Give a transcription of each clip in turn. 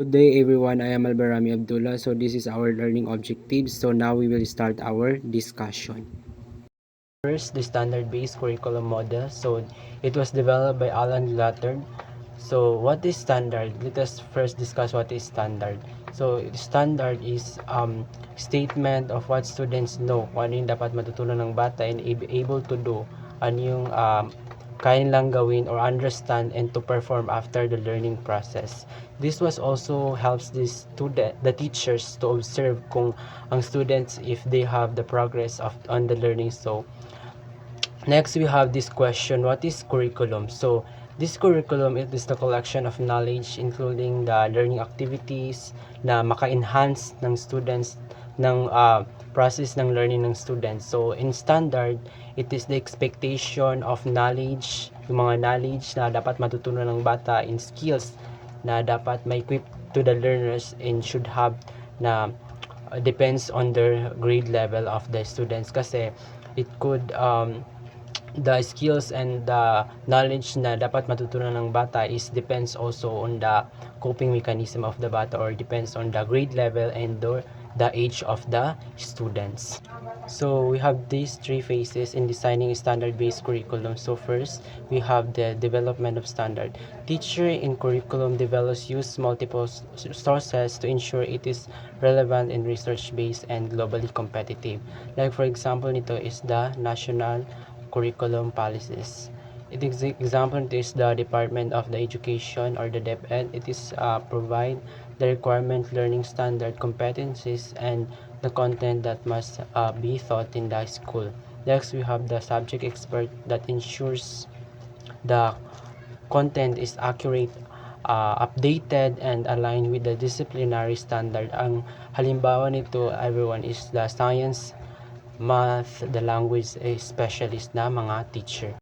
Good day everyone, I am Albarami Abdullah. So this is our learning objectives. So now we will start our discussion. First, the standard-based curriculum model. So it was developed by Alan Lathard. So what is standard? Let us first discuss what is standard. So standard is statement of what students know, kung ano yung dapat matutunan ng bata and able to do, ano yung kaya nilang gawin or understand and to perform after the learning process. This was also helps the teachers to observe kung ang students if they have the progress of on the learning. So next, we have this question, what is curriculum? So, this curriculum it is the collection of knowledge including the learning activities na maka-enhance ng students ng process ng learning ng students. So, in standard, it is the expectation of knowledge, yung mga knowledge na dapat matutunan ng bata in skills na dapat ma-equip to the learners and should have na depends on their grade level of the students kasi it could the skills and the knowledge na dapat matutunan ng bata is depends also on the coping mechanism of the bata or depends on the grade level and the age of the students. So we have these three phases in designing standard-based curriculum. So first, we have the development of standard. Teacher in curriculum develops use multiple sources to ensure it is relevant and research-based and globally competitive. Like for example, nito is the national curriculum policies. Example is the Department of the Education or the DepEd. It is provide the requirement learning standard competencies and the content that must be taught in the school. Next, we have the subject expert that ensures the content is accurate, updated, and aligned with the disciplinary standard. Ang halimbawa nito, everyone, is the science, math, the language specialist na mga teacher.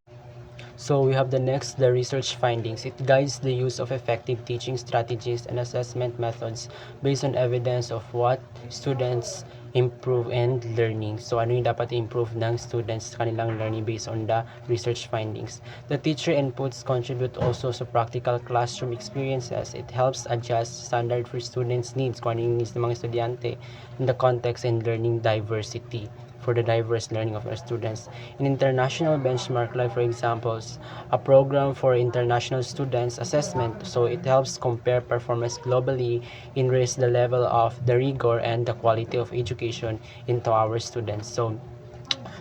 So we have the next, the research findings. It guides the use of effective teaching strategies and assessment methods based on evidence of what students improve and learning. So ano yung dapat improve ng students sa kanilang learning based on the research findings. The teacher inputs contribute also to practical classroom experiences. It helps adjust standard for students' needs, kung ano yung needs ng mga estudyante in the context and learning diversity for the diverse learning of our students. In international benchmark, like for examples, a program for international students assessment, so it helps compare performance globally and raise the level of the rigor and the quality of education into our students. So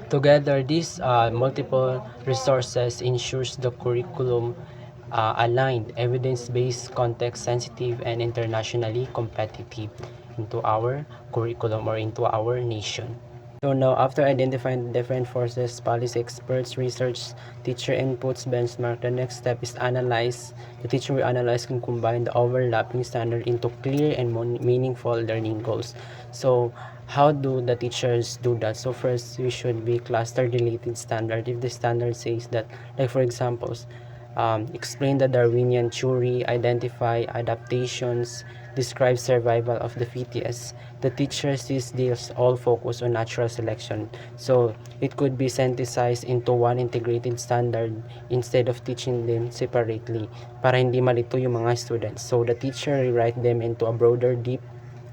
together, these multiple resources ensures the curriculum aligned, evidence-based, context-sensitive, and internationally competitive into our curriculum or into our nation. So now, after identifying different forces, policy experts, research, teacher inputs, benchmark, the next step is analyze. The teacher will analyze and combine the overlapping standard into clear and meaningful learning goals. So how do the teachers do that? So first, we should be cluster related standard. If the standard says that, like for examples, explain the Darwinian theory, identify adaptations, describe survival of the fittest. The teacher sees these all focus on natural selection. So it could be synthesized into one integrated standard instead of teaching them separately para hindi malito yung mga students. So the teacher rewrite them into a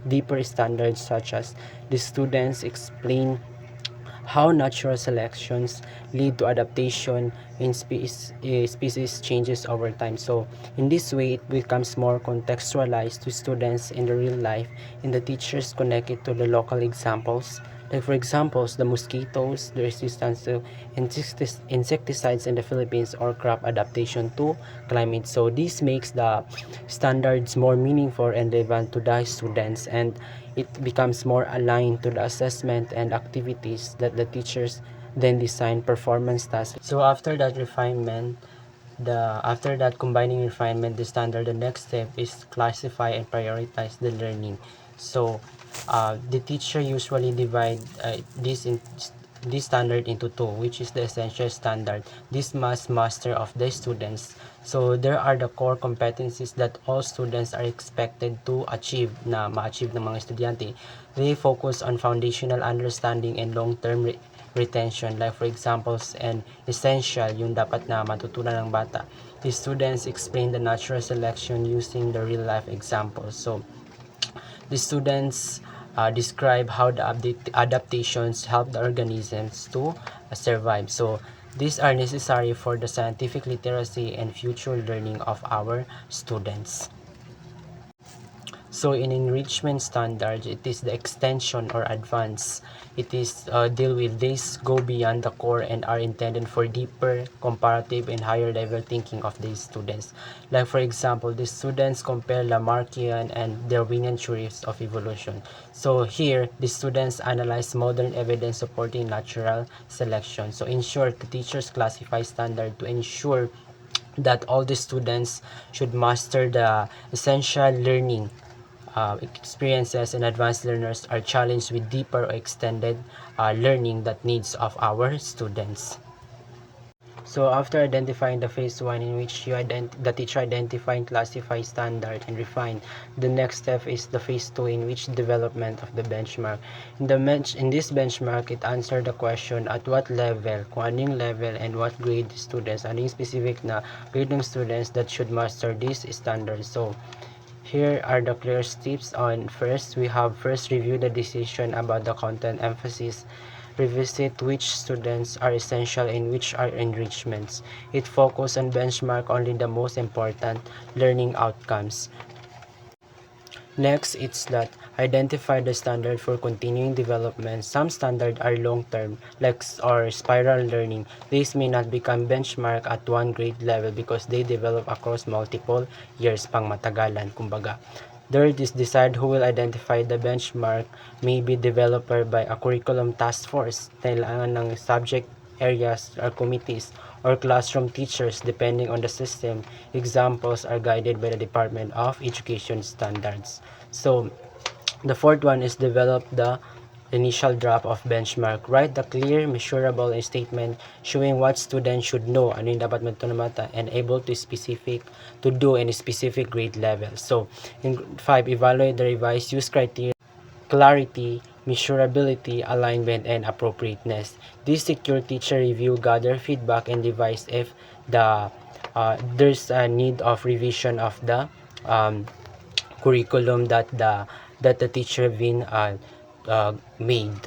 deeper standards such as the students explain how natural selections lead to adaptation in species changes over time. So in this way, it becomes more contextualized to students in the real life, and the teachers connect it to the local examples. Like for examples, the mosquitoes, the resistance to insecticides in the Philippines, or crop adaptation to climate. So this makes the standards more meaningful and relevant to the students, and it becomes more aligned to the assessment and activities that the teachers then design performance tasks. So after that refinement, after that combining refinement, the standard, the next step is classify and prioritize the learning. So the teacher usually divide this standard into two, which is the essential standard. This must master of the students. So there are the core competencies that all students are expected to achieve, na ma-achieve ng mga estudyante. They focus on foundational understanding and long-term retention. Like for examples and essential, yung dapat na matutunan ng bata. The students explain the natural selection using the real life examples. So the students describe how the adaptations help the organisms to survive. So these are necessary for the scientific literacy and future learning of our students. So in enrichment standards, it is the extension or advance. It is deal with this go beyond the core and are intended for deeper, comparative, and higher level thinking of these students. Like for example, the students compare Lamarckian and Darwinian theories of evolution. So here, the students analyze modern evidence supporting natural selection. So in short, the teachers classify standard to ensure that all the students should master the essential learning experiences, and advanced learners are challenged with deeper or extended learning that needs of our students. So after identifying the phase 1 in which the teacher identify and classify standard and refine, the next step is the phase 2 in which development of the benchmark. In this benchmark, it answered the question at what level, kung anong level and what grade students, anong specific na grade ng students that should master this standard. So here are the clear tips on first. We have first review the decision about the content emphasis, revisit which students are essential and which are enrichments. It focus on benchmark only the most important learning outcomes. Next, it's that identify the standard for continuing development. Some standards are long-term, like or spiral learning. These may not become benchmark at one grade level because they develop across multiple years, pang matagalan, kumbaga. Third is decide who will identify the benchmark may be developed by a curriculum task force. Kailangan ng subject areas or committees or classroom teachers depending on the system. Examples are guided by the Department of Education Standards. So the fourth one is develop the initial draft of benchmark. Write the clear, measurable statement showing what students should know, ano yung dapat matutunan and able to do in a specific grade level. So in 5, evaluate the revised use criteria, clarity, measurability, alignment, and appropriateness. This secure teacher review, gather feedback, and devise if there's a need of revision of the curriculum that the teacher been made.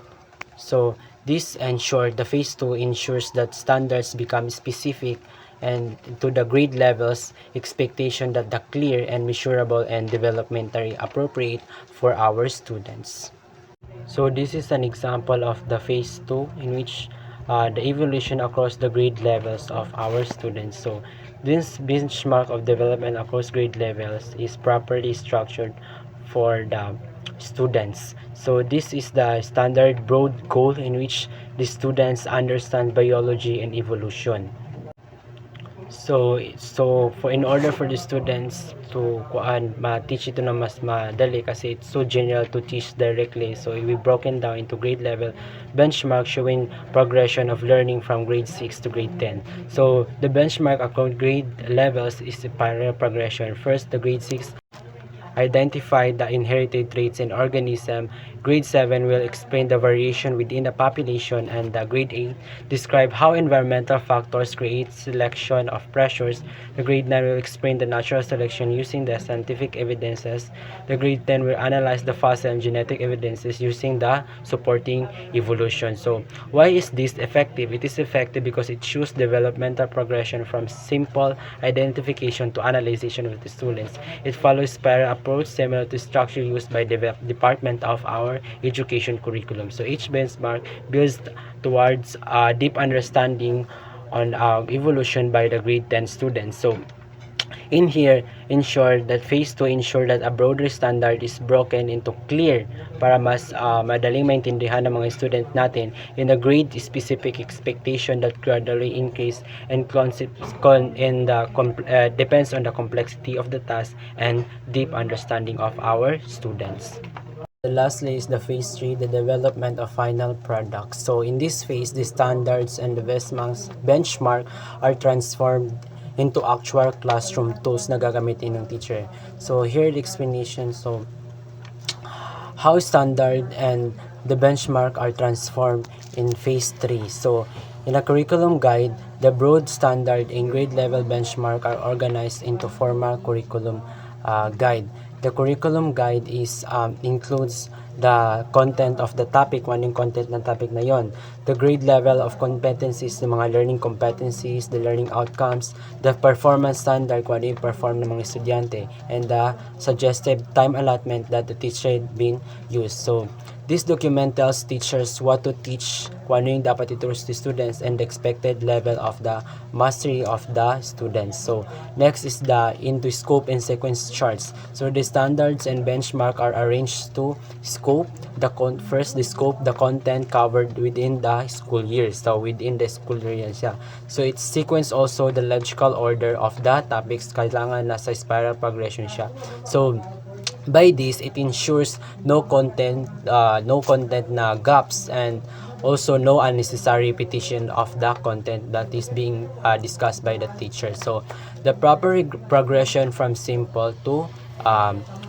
So this ensure the phase 2 ensures that standards become specific and to the grade levels expectation that the clear and measurable and developmentally appropriate for our students. So this is an example of the phase 2 in which the evolution across the grade levels of our students. So this benchmark of development across grade levels is properly structured for the students. So this is the standard broad goal in which the students understand biology and evolution. So for in order for the students to ma-teach ito na mas madali kasi it's so general to teach directly. So we broken down into grade level benchmark showing progression of learning from grade 6 to grade 10. So the benchmark across grade levels is a parallel progression. First, the grade 6 identify the inherited traits in organism. Grade 7 will explain the variation within the population, and the grade 8 describe how environmental factors create selection of pressures. The grade 9 will explain the natural selection using the scientific evidences. The grade 10 will analyze the fossil and genetic evidences using the supporting evolution. So why is this effective? It is effective because it shows developmental progression from simple identification to analyzation of the students. It follows spiral approach similar to structure used by the Department of our education curriculum. So each benchmark builds towards a deep understanding on evolution by the grade 10 students. So in here, ensure that phase 2 ensure that a broader standard is broken into clear para mas madaling maintindihan ng mga student natin in the grade specific expectation that gradually increase and depends on the complexity of the task and deep understanding of our students. Lastly is the phase 3, the development of final products. So in this phase, the standards and the benchmark are transformed into actual classroom tools na gagamitin ng teacher. So here the explanation. So how standard and the benchmark are transformed in phase 3. So in a curriculum guide, the broad standard and grade level benchmark are organized into formal curriculum guide. The curriculum guide is includes the content of the topic, kung ano yung content ng topic na yon, the grade level of competencies, the mga learning competencies, the learning outcomes, the performance standard, kung ano yung perform ng mga estudyante, and the suggested time allotment that the teacher being used. So this document tells teachers what to teach, kung ano yung dapat ituro sa students, and the expected level of the mastery of the students. So next is the into scope and sequence charts. So the standards and benchmark are arranged to scope first the scope, the content covered within the school year. So within the school year yan siya. So it's sequence also the logical order of the topics, kailangan nasa spiral progression siya. So by this, it ensures no content na gaps, and also no unnecessary repetition of the content that is being discussed by the teacher. So the proper progression from simple to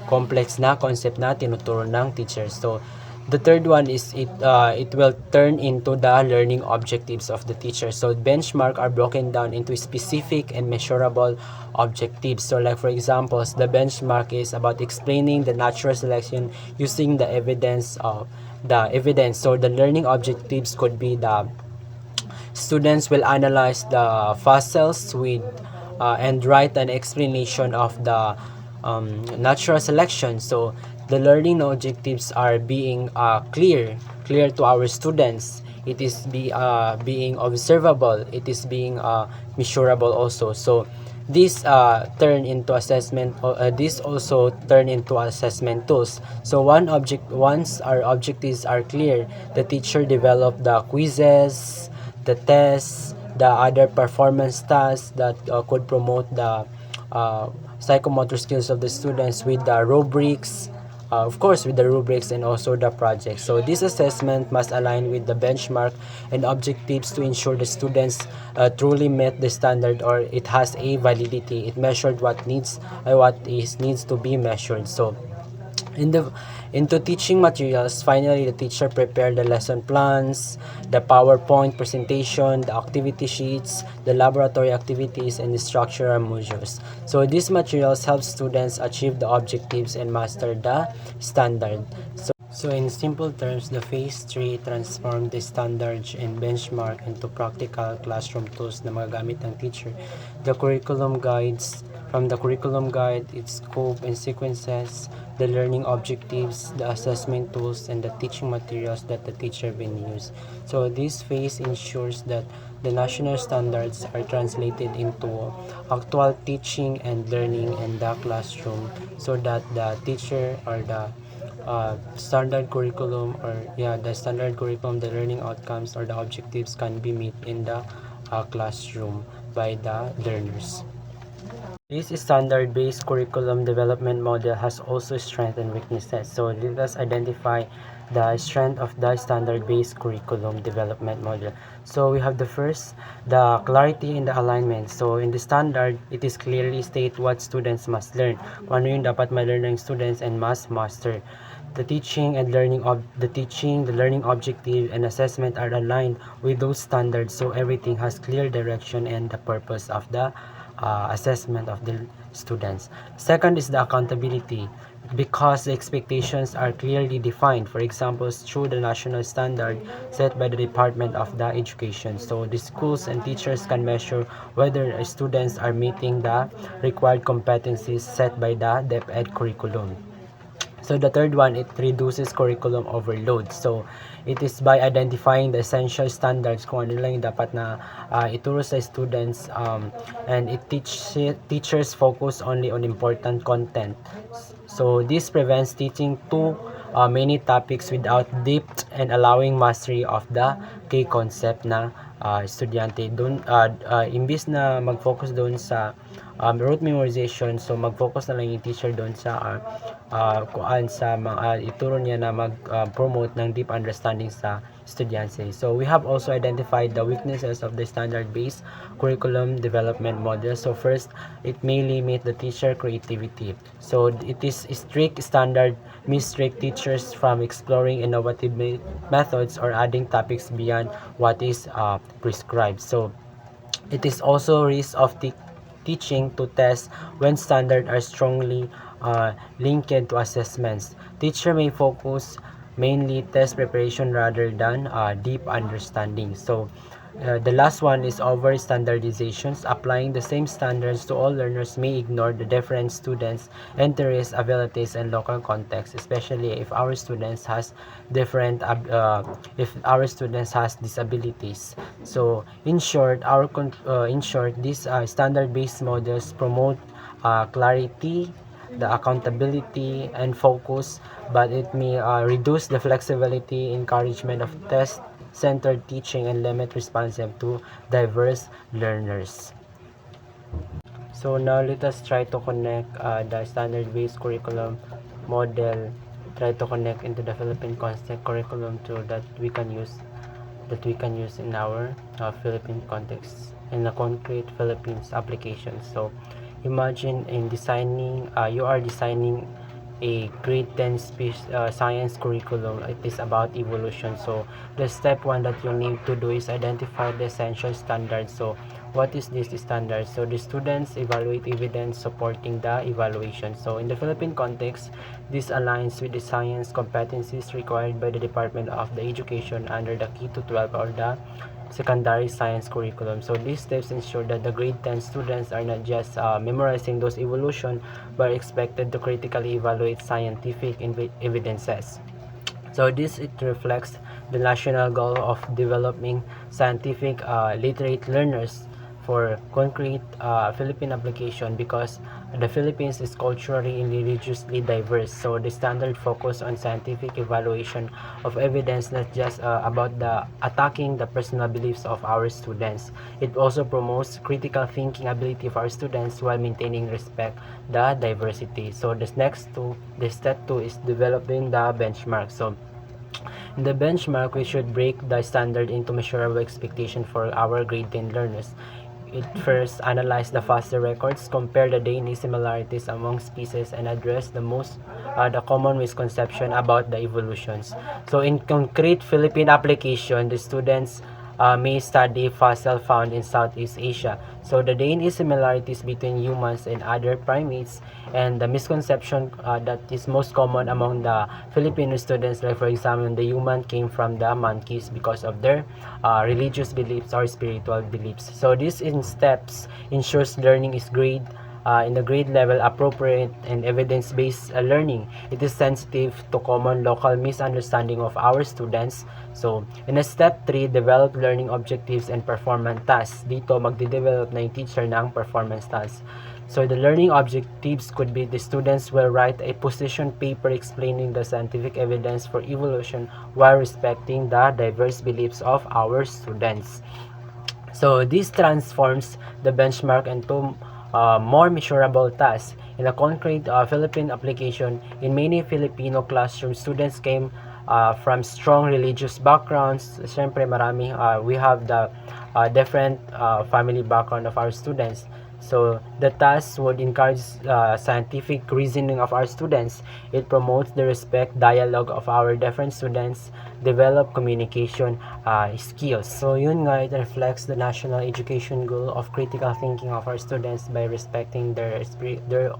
complex na concept na tinuturo ng teacher. So the third one is it will turn into the learning objectives of the teacher. So benchmark are broken down into specific and measurable objectives. So like for example, the benchmark is about explaining the natural selection using the evidence. So the learning objectives could be the students will analyze the fossils with and write an explanation of the natural selection. So the learning objectives are being clear to our students. It is being observable. It is being measurable also. So this turn into assessment. This also turn into assessment tools. So once our objectives are clear, the teacher develop the quizzes, the tests, the other performance tasks that could promote the psychomotor skills of the students with the rubrics, of course with the rubrics and also the projects. So this assessment must align with the benchmark and objectives to ensure the students truly met the standard, or it has a validity. It measured what needs to be measured. So into teaching materials, finally the teacher prepared the lesson plans, the PowerPoint presentation, the activity sheets, the laboratory activities, and the structural modules. So these materials help students achieve the objectives and master the standard. So in simple terms, the phase 3 transformed the standards and benchmark into practical classroom tools na magagamit ng teacher. From the curriculum guide, its scope and sequences, the learning objectives, the assessment tools, and the teaching materials that the teacher will use. So this phase ensures that the national standards are translated into actual teaching and learning in the classroom, so that the teacher or the standard curriculum, the learning outcomes or the objectives can be met in the classroom by the learners. This standard-based curriculum development model has also strengths and weaknesses. So let us identify the strength of the standard-based curriculum development model. So we have the first, the clarity in the alignment. So in the standard, it is clearly state what students must learn, kung ano yung dapat ma-learn ng students and must master. The learning objective and assessment are aligned with those standards, so everything has clear direction and the purpose of the assessment of the students. Second is the accountability, because the expectations are clearly defined, for example through the national standard set by the Department of the Education. So the schools and teachers can measure whether students are meeting the required competencies set by the DepEd curriculum. So the third one, it reduces curriculum overload. So it is by identifying the essential standards, kung ano lang yung dapat na ituro sa students, and it teachers focus only on important content. So this prevents teaching too many topics without depth and allowing mastery of the key concept na estudyante. Imbis na mag-focus doon sa rote memorization, so mag-focus na lang yung teacher doon sa ituro niya na mag-promote ng deep understanding sa estudyante. So we have also identified the weaknesses of the standard-based curriculum development model. So first, it may limit the teacher creativity. So it is strict standard restrict teachers from exploring innovative methods or adding topics beyond what is prescribed. So it is also risk of teaching to test when standards are strongly linked to assessments. Teacher may focus mainly test preparation rather than deep understanding. So the last one is over standardizations. Applying the same standards to all learners may ignore the different students' interests, abilities, and local context, especially if our students has different if our students has disabilities. So in short, these standard-based models promote clarity, the accountability, and focus, but it may reduce the flexibility, encouragement of test-centered teaching, and limit responsive to diverse learners. So now let us try to connect the standard-based curriculum model, try to connect into the Philippine context curriculum to that we can use in our Philippine context in a concrete Philippines application. So imagine in designing, you are designing a grade 10 science curriculum. It is about evolution. So the step one that you need to do is identify the essential standards. So what is this standard? So the students evaluate evidence supporting the evaluation. So in the Philippine context, this aligns with the science competencies required by the Department of the Education under the Key to 12 or the secondary science curriculum. So these steps ensure that the grade 10 students are not just memorizing those evolution, but expected to critically evaluate scientific evidences. So this it reflects the national goal of developing scientific literate learners for concrete Philippine application, because the Philippines is culturally and religiously diverse. So the standard focus on scientific evaluation of evidence, not just about the attacking the personal beliefs of our students. It also promotes critical thinking ability of our students while maintaining respect the diversity. So the step two is developing the benchmark. So in the benchmark, we should break the standard into measurable expectation for our grade 10 learners. It first analyze the FOSTA records, compare the DNA similarities among species, and address the common misconception about the evolutions. So in concrete Philippine application, the students may study fossil found in Southeast Asia. So the DNA similarities between humans and other primates, and the misconception that is most common among the Filipino students, like for example, the human came from the monkeys because of their religious beliefs or spiritual beliefs. So this in steps ensures learning is in the grade level appropriate and evidence-based learning. It is sensitive to common local misunderstanding of our students. So, in a step 3, develop learning objectives and performance tasks. Dito, magde-develop na yung teacher ng performance tasks. So, the learning objectives could be the students will write a position paper explaining the scientific evidence for evolution while respecting the diverse beliefs of our students. So, this transforms the benchmark into more measurable tasks. In a concrete Philippine application, in many Filipino classrooms, students came from strong religious backgrounds. Siyempre, we have the different family background of our students. So the task would encourage scientific reasoning of our students. It promotes the respect dialogue of our different students, develop communication skills. So yun nga, it reflects the national education goal of critical thinking of our students by respecting their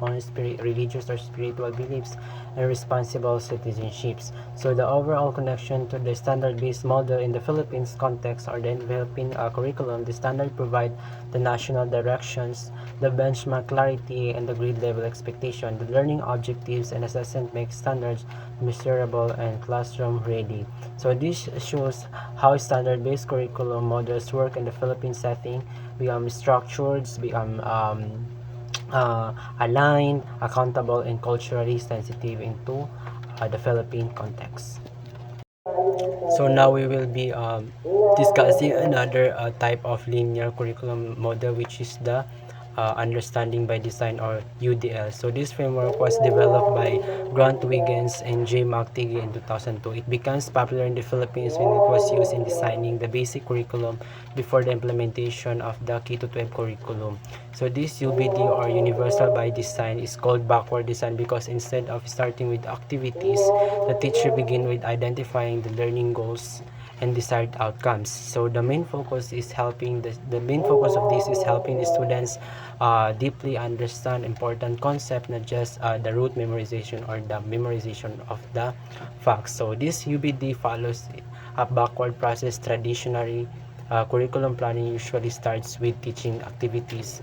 own religious or spiritual beliefs and responsible citizenships. So the overall connection to the standard-based model in the Philippines context or the Philippine curriculum, the standard provide the national directions, the benchmark clarity, and the grade level expectation. The learning objectives and assessment make standards measurable and classroom ready. So this shows how standard-based curriculum models work in the Philippine setting, become structured, become aligned, accountable, and culturally sensitive into the Philippine context. So now we will be discussing another type of linear curriculum model, which is the Understanding by Design, or UDL. So this framework was developed by Grant Wiggins and J. McTighe in 2002. It becomes popular in the Philippines when it was used in designing the basic curriculum before the implementation of the K-12 curriculum. So this UBD, or Universal by Design, is called backward design because instead of starting with activities, the teacher begin with identifying the learning goals and desired outcomes. So the main focus is helping the main focus of this is helping the students deeply understand important concept, not just the rote memorization or the memorization of the facts. So this UBD follows a backward process. Traditionally, curriculum planning usually starts with teaching activities,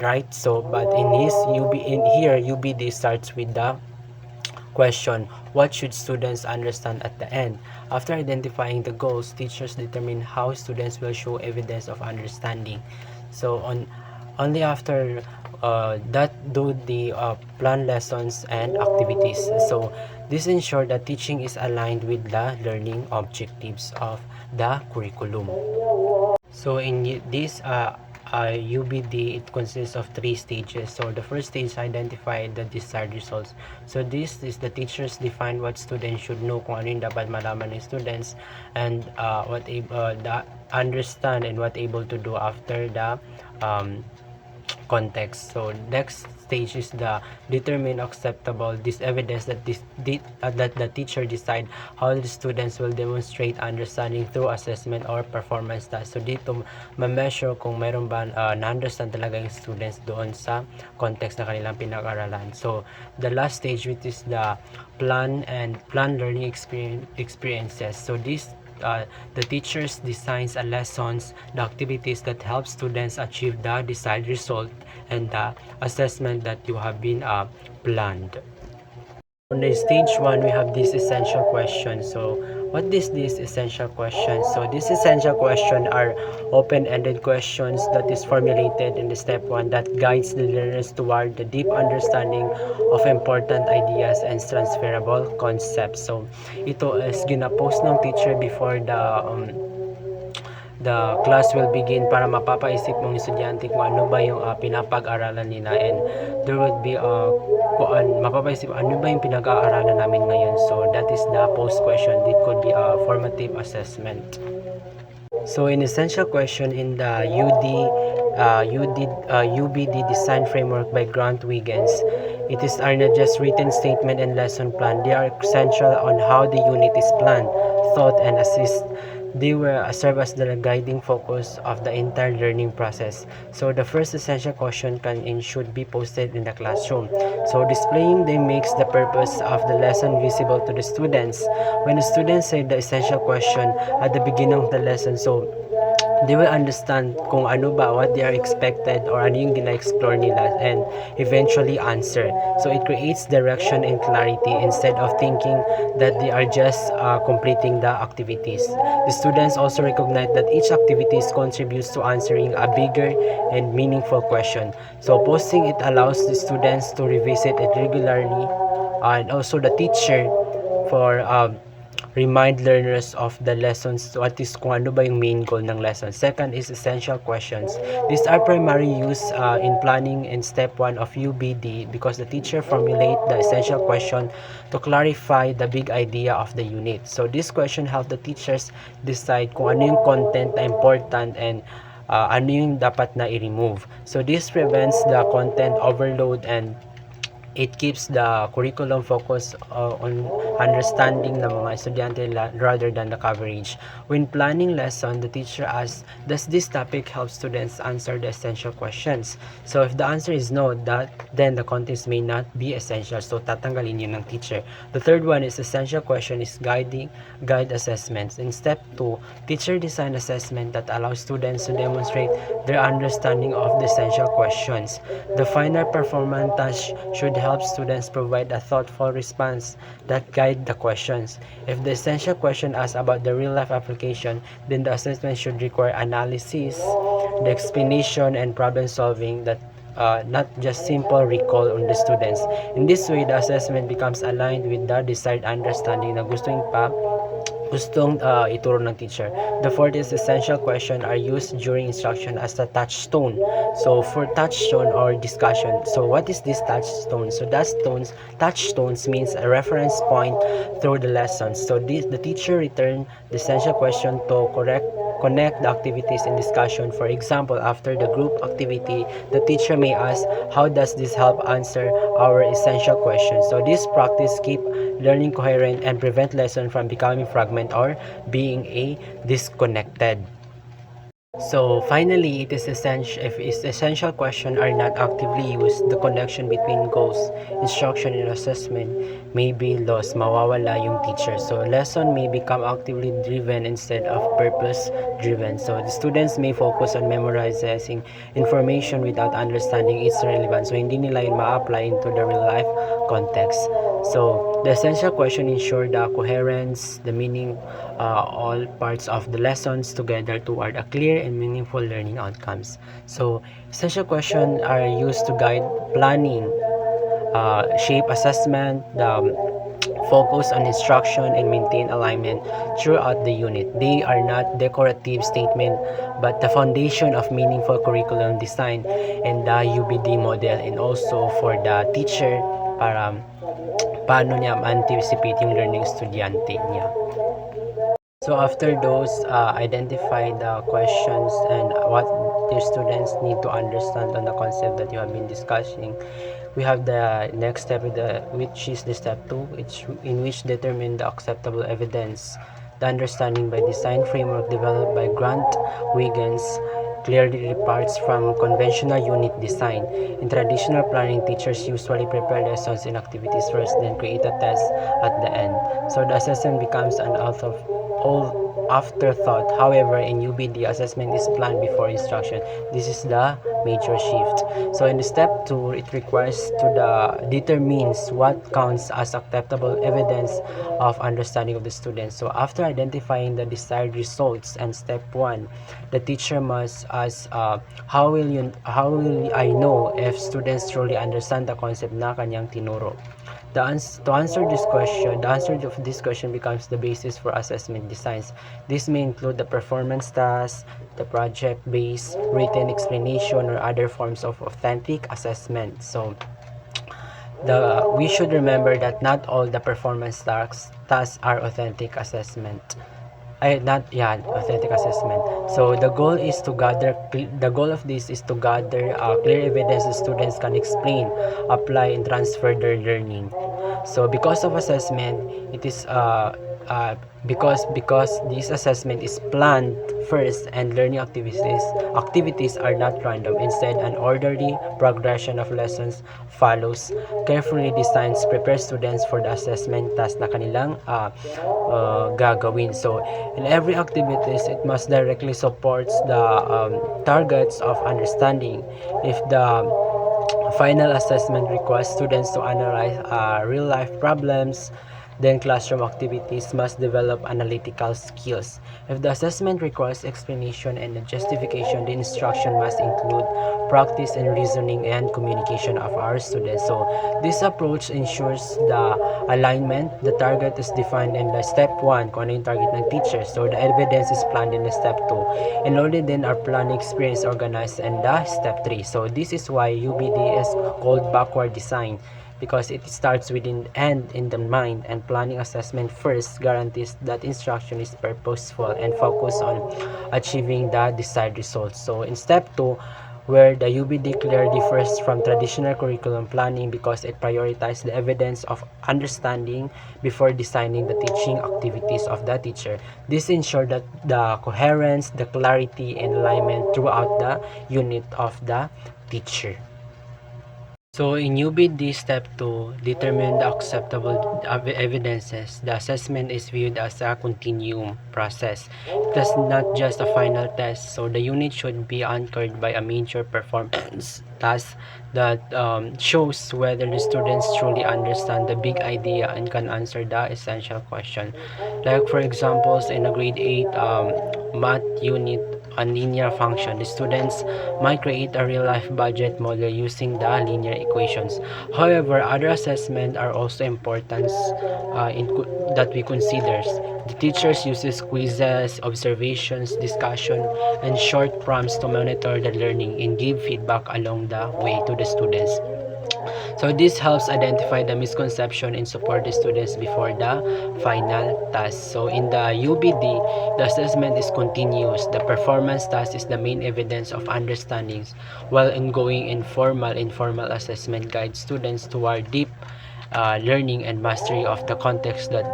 right? So but in his in here UBD starts with the question, what should students understand at the end? After identifying the goals, teachers determine how students will show evidence of understanding. So only after that do the plan lessons and activities. So this ensures that teaching is aligned with the learning objectives of the curriculum. So in this UBD, it consists of 3 stages. So the first stage, identify the desired results. So this is the teachers define what students should know, kung ano yung dapat malaman ng students, and the understand and what able to do after the context. So next stage is the determine acceptable this evidence that that the teacher decide how the students will demonstrate understanding through assessment or performance test. So dito ma-measure kung meron ba na-understand talaga yung students doon sa context na kanilang pinag-aralan. So the last stage, which is the plan learning experiences. So this the teachers designs a lessons, the activities that help students achieve the desired result, and the assessment that you have been planned. On the stage 1, we have this essential question. So what is this essential question? So this essential question are open-ended questions that is formulated in the step 1 that guides the learners toward the deep understanding of important ideas and transferable concepts. So ito is gina-post ng teacher before the class will begin para mapapaisip mong estudyante kung ano ba yung pinapag-aralan nila, and there would be mapapaisip ano ba yung pinag-aaralan namin ngayon. So that is the post question. It could be a formative assessment. So in essential question in the UBD design framework by Grant Wiggins, it is are not just written statement and lesson plan. They are essential on how the unit is planned, thought, and assist. They will serve as the guiding focus of the entire learning process. So the first essential question can and should be posted in the classroom. So displaying them makes the purpose of the lesson visible to the students. When the students say the essential question at the beginning of the lesson, so they will understand kung ano ba what they are expected or ano yung gina-explore nila, and eventually answer. So it creates direction and clarity instead of thinking that they are just completing the activities. The students also recognize that each activity contributes to answering a bigger and meaningful question. So posting it allows the students to revisit it regularly, and also the teacher for remind learners of the lessons, what is kung ano ba yung main goal ng lesson. Second is essential questions. These are primarily used in planning in step 1 of UBD because the teacher formulate the essential question to clarify the big idea of the unit. So this question help the teachers decide kung ano yung content na important and ano yung dapat na i-remove. So this prevents the content overload, and it keeps the curriculum focus on understanding ng mga estudyante rather than the coverage. When planning lesson, the teacher asks, does this topic help students answer the essential questions? So if the answer is no, then the contents may not be essential. So tatanggalin yun ng teacher. The third one is essential question is guide assessments. In step 2, teacher design assessment that allows students to demonstrate their understanding of the essential questions. The final performance task should help students provide a thoughtful response that guide the questions. If the essential question asks about the real-life application, then the assessment should require analysis, the explanation, and problem solving that not just simple recall on the students. In this way, the assessment becomes aligned with the desired understanding na gusto gustong ituro ng teacher. The fourth is essential question are used during instruction as a touchstone. So for touchstone or discussion, so what is this touchstone? So touchstones means a reference point through the lessons. So the teacher return the essential question to connect the activities in discussion. For example, after the group activity, the teacher may ask, how does this help answer our essential question? So this practice keep learning coherent and prevent lesson from becoming fragment or being a disconnected. So finally, it is essential if essential questions are not actively used, the connection between goals, instruction, and assessment may be lost. Mawawala yung teacher. So lesson may become actively driven instead of purpose driven. So the students may focus on memorizing information without understanding its relevance. So hindi nila yun ma-apply into the real life context. So the essential question ensure the coherence, the meaning, all parts of the lessons together toward a clear and meaningful learning outcomes. So essential questions are used to guide planning, shape assessment, focus on instruction, and maintain alignment throughout the unit. They are not decorative statement but the foundation of meaningful curriculum design and the UBD model, and also for the teacher para paano niya ma-anticipate yung learning estudyante niya. So after those, identify the questions and what the students need to understand on the concept that you have been discussing. We have the next step, which is the step 2, in which determine the acceptable evidence. The understanding by design framework developed by Grant Wiggins clearly departs from conventional unit design. In traditional planning, teachers usually prepare lessons and activities first, then create a test at the end. So the assessment becomes an all afterthought. However, in UBD, assessment is planned before instruction. This is the major shift. So in the step 2, it requires determines what counts as acceptable evidence of understanding of the student. So after identifying the desired results and step 1, the teacher must ask, how will I know if students truly understand the concept na kanyang tinuro? To answer this question, the answer of this question becomes the basis for assessment designs. This may include the performance task, the project-based written explanation, or other forms of authentic assessment. So we should remember that not all the performance tasks are authentic assessment. Authentic assessment. So the goal of this is to gather clear evidence that students can explain, apply, and transfer their learning. So because of assessment, it is because this assessment is planned first, and learning activities are not random. Instead, an orderly progression of lessons follows. Carefully designed prepare students for the assessment task na kanilang gagawin. So in every activities, it must directly supports the targets of understanding. If the final assessment requires students to analyze real-life problems, then classroom activities must develop analytical skills. If the assessment requires explanation and justification, the instruction must include practice and reasoning and communication of our students. So this approach ensures the alignment. The target is defined in the step 1, kung ano yung target ng teacher. So the evidence is planned in the step 2. And only then our planning experience organized in the step 3. So this is why UBD is called backward design, because it starts within and in the mind, and planning assessment first guarantees that instruction is purposeful and focused on achieving the desired results. So in step 2, where the UBD clearly differs from traditional curriculum planning because it prioritizes the evidence of understanding before designing the teaching activities of the teacher. This ensures that the coherence, the clarity, and alignment throughout the unit of the teacher. So in UBD step 2, determine the acceptable evidences. The assessment is viewed as a continuum process. It is not just a final test. So the unit should be anchored by a major performance task that shows whether the students truly understand the big idea and can answer the essential question. Like for examples, in a grade 8 math unit, on linear function. The students might create a real-life budget model using the linear equations. However, other assessments are also important that we consider. The teachers uses quizzes, observations, discussion, and short prompts to monitor the learning and give feedback along the way to the students. So this helps identify the misconception and support the students before the final task. So in the UBD, the assessment is continuous. The performance task is the main evidence of understandings, while ongoing informal assessment guides students toward deep learning and mastery of the context that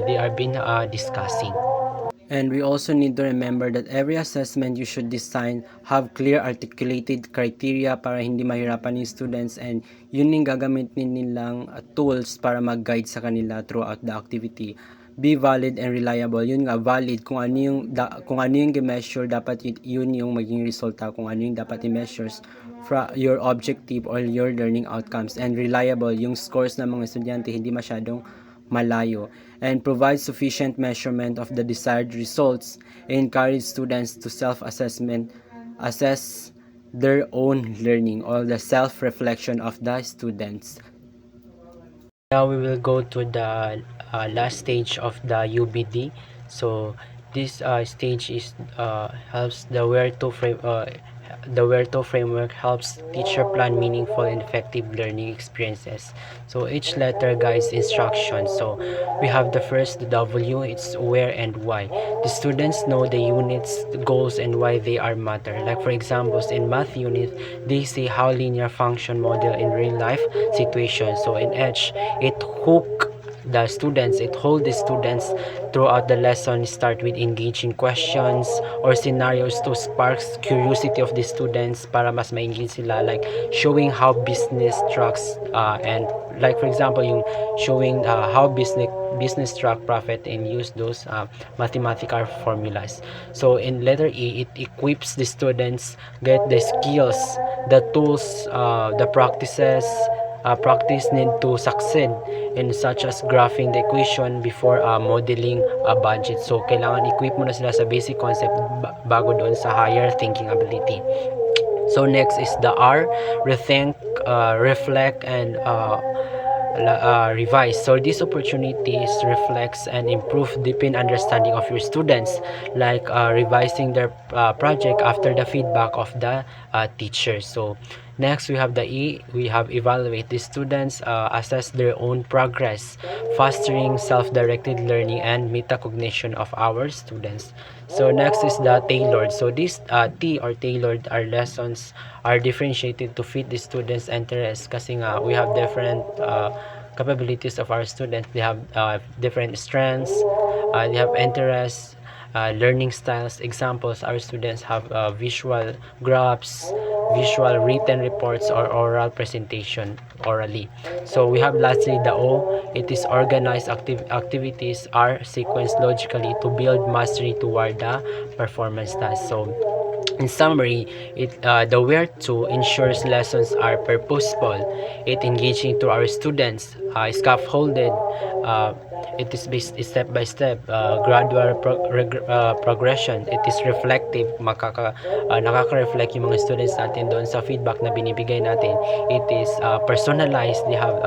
they are been discussing. And we also need to remember that every assessment you should design have clear articulated criteria para hindi mahirapan yung students, and yun yung gagamitin nilang tools para mag-guide sa kanila throughout the activity. Be valid and reliable. Yun nga, valid. Kung ano yung i-measure, dapat yun yung maging resulta. Kung ano yung dapat i-measures from your objective or your learning outcomes. And reliable, yung scores ng mga estudyante hindi masyadong malayo, and provide sufficient measurement of the desired results, and encourage students to assess their own learning or the self-reflection of the students. Now we will go to the last stage of the UBD. So this stage is helps the where to framework helps teacher plan meaningful and effective learning experiences. So each letter guides instructions. So we have the first, the W, it's where and why. The students know the units, the goals, and why they are matter. Like for examples, in math unit, they say how linear function model in real life situations. So in H, it hold the students throughout the lesson. Start with engaging questions or scenarios to spark curiosity of the students para mas ma-engage sila, like showing how business tracks and like for example yung showing how business track profit and use those mathematical formulas. So in letter E, it equips the students get the skills, the tools, the practice need to succeed in such as graphing the equation before modeling a budget. So kailangan equip mo na sila sa basic concept bago doon sa higher thinking ability. So next is the R, rethink, reflect, and revise. So these opportunities reflects and improve deepen understanding of your students, like revising their project after the feedback of the teacher. So next we have the E, we have evaluate. The students assess their own progress, fostering self-directed learning and metacognition of our students. So next is the tailored. So this T or tailored, our lessons are differentiated to fit the students' interests kasi nga we have different capabilities of our students. They have different strengths, they have interests, learning styles. Examples, our students have visual graphs, visual written reports, or oral presentation orally. So we have lastly the O, it is organized activities are sequenced logically to build mastery toward the performance task. So in summary, the where to ensures lessons are purposeful, it engaging to our students, scaffolded, it is based step by step, gradual progression, it is reflective, nakaka-reflect yung mga students natin doon sa feedback na binibigay natin. It is personalized, they have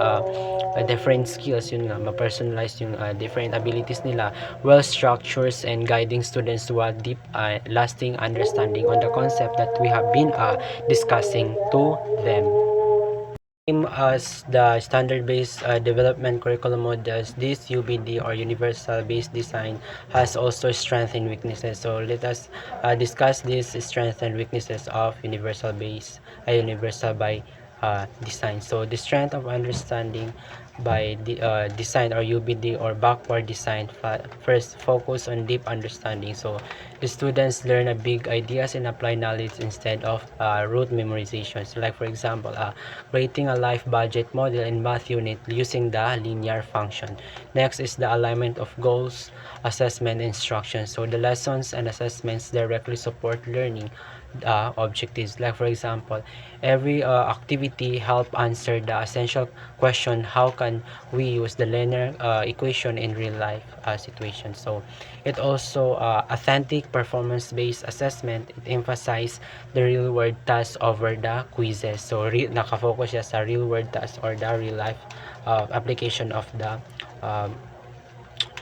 different skills, yun nga, ma-personalize yung different abilities nila, well structures and guiding students to a deep lasting understanding on the concept that we have been discussing to them. As the standard-based development curriculum models, this UBD or universal-based design has also strengths and weaknesses. So let us discuss these strengths and weaknesses of universal by design. So the strength of understanding by design or UBD or backward design, first focus on deep understanding. So the students learn a big ideas and apply knowledge instead of rote memorization. So like for example, creating a life budget model in math unit using the linear function. Next is the alignment of goals, assessment, instruction. So the lessons and assessments directly support learning, objectives. Like for example, every activity help answer the essential question: how can we use the linear equation in real life situation? So it also authentic performance-based assessment. It emphasize the real world task over the quizzes. So nakafocus siya sa real world task or the real life application of the um,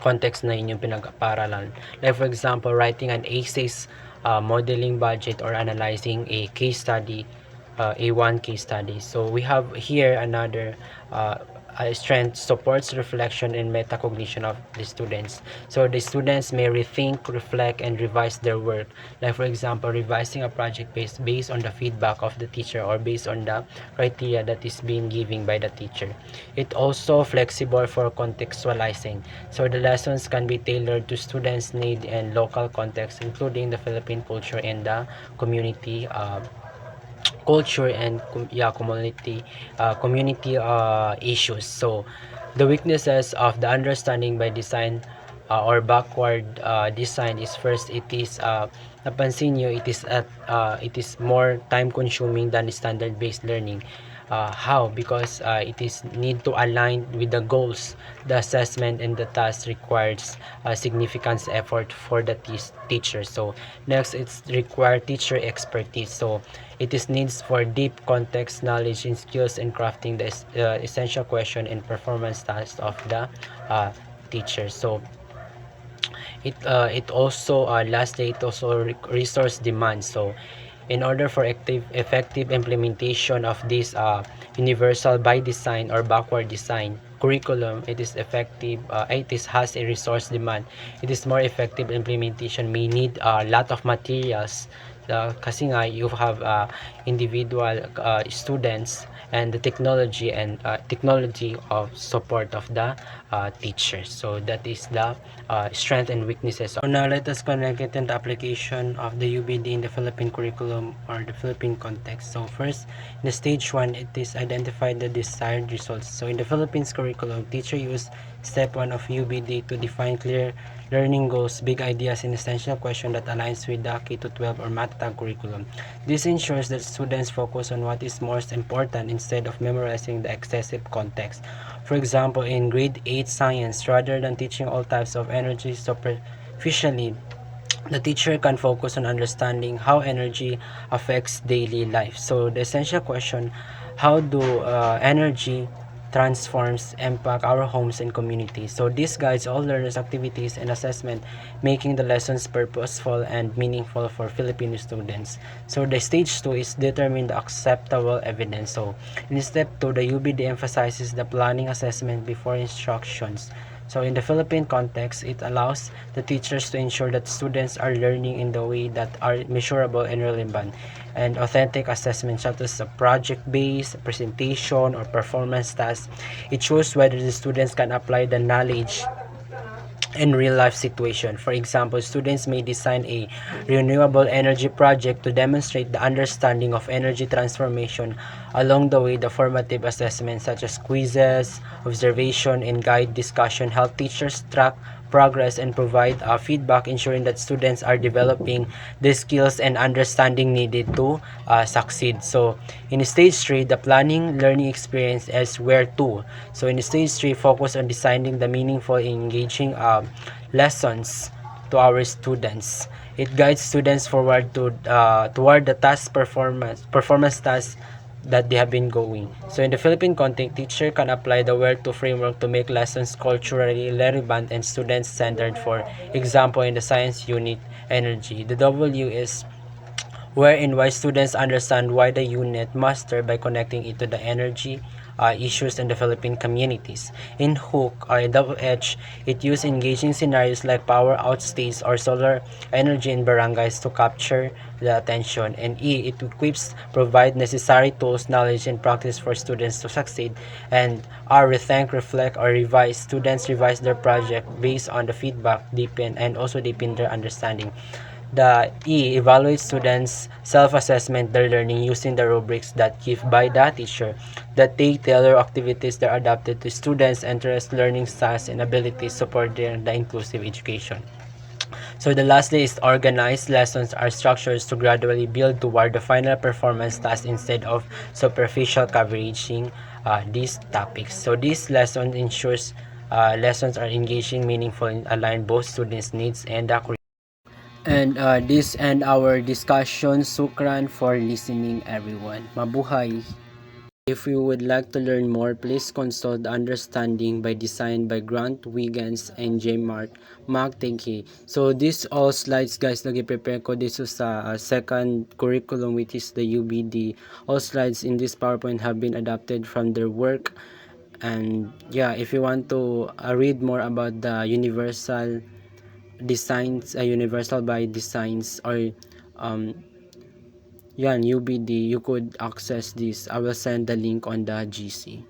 context na inyong pinag-paralan. Like for example, writing an essays, modeling budget, or analyzing a case study, A1 case study. So we have here another strength supports reflection and metacognition of the students. So the students may rethink, reflect, and revise their work. Like for example, revising a project based on the feedback of the teacher or based on the criteria that is being given by the teacher. It also flexible for contextualizing. So the lessons can be tailored to students' need and local context, including the Philippine culture and the community culture and community issues. So the weaknesses of the understanding by design or backward design is first, it is napansin nyo, it is more time consuming than standard based learning. How? Because it is need to align with the goals. The assessment and the task requires significant effort for the teacher. So next, it's require teacher expertise. So it is needs for deep context knowledge and skills in crafting the essential question and performance tasks of the teacher. So it also lastly, it also resource demand. So in order for effective implementation of this universal by design or backward design curriculum, it is effective, it is has a resource demand. It is more effective implementation may need a lot of materials kasi nga you have individual students and the technology of support of the teachers. So that is the strength and weaknesses. So now let us connect it in the application of the UBD in the Philippine curriculum or the Philippine context. So first, in the stage 1, it is identify the desired results. So in the Philippines curriculum, teacher use step 1 of UBD to define clear learning goals, big ideas, and essential question that aligns with the K-12 or MATTAG curriculum. This ensures that students focus on what is most important instead of memorizing the excessive context. For example, in grade 8 science, rather than teaching all types of energy superficially, the teacher can focus on understanding how energy affects daily life. So the essential question, how do energy transforms impact our homes and communities? So this guides all learners activities and assessment, making the lessons purposeful and meaningful for Filipino students. So the stage 2 is determine the acceptable evidence. So in step 2, the UBD emphasizes the planning assessment before instructions. So in the Philippine context, it allows the teachers to ensure that students are learning in the way that are measurable and relevant. And authentic assessment such as a project-based presentation or performance task, it shows whether the students can apply the knowledge in real life situation. For example, students may design a renewable energy project to demonstrate the understanding of energy transformation. Along the way, the formative assessments such as quizzes, observation, and guide discussion help teachers track progress and provide feedback, ensuring that students are developing the skills and understanding needed to succeed. So in stage 3, the planning learning experience is where to. So in stage 3, focus on designing the meaningful and engaging lessons to our students. It guides students forward to toward the task performance task that they have been going. So in the Philippine context, teacher can apply the where to framework to make lessons culturally relevant and student centered. For example, in the science unit energy, the W is where and why students understand why the unit master by connecting it to the energy issues in the Philippine communities. In Hook or Double Edge, it used engaging scenarios like power outages or solar energy in barangays to capture the attention. And E, it equips provide necessary tools, knowledge, and practice for students to succeed. And R, rethink, reflect, or revise. Students revise their project based on the feedback, deepen, and also deepen their understanding. The E, evaluate students' self-assessment their learning using the rubrics that give by the teacher, that take tailor activities that are adapted to students' interests, learning styles, and abilities, supporting the inclusive education. So the lastly is organized. Lessons are structures to gradually build toward the final performance task instead of superficial covering these topics. So this lesson ensures lessons are engaging, meaningful, and align both students' needs and the curriculum. And this end our discussion. Sukran for listening, everyone. Mabuhay! If you would like to learn more, please consult Understanding by Design by Grant Wiggins and J. Mark, thank you. So this all slides guys lagi prepare ko this is sa second curriculum which is the UBD. All slides in this PowerPoint have been adapted from their work. And yeah, if you want to read more about the universal designs, universal by designs or um, yan UBD, you could access this. I will send the link on the GC.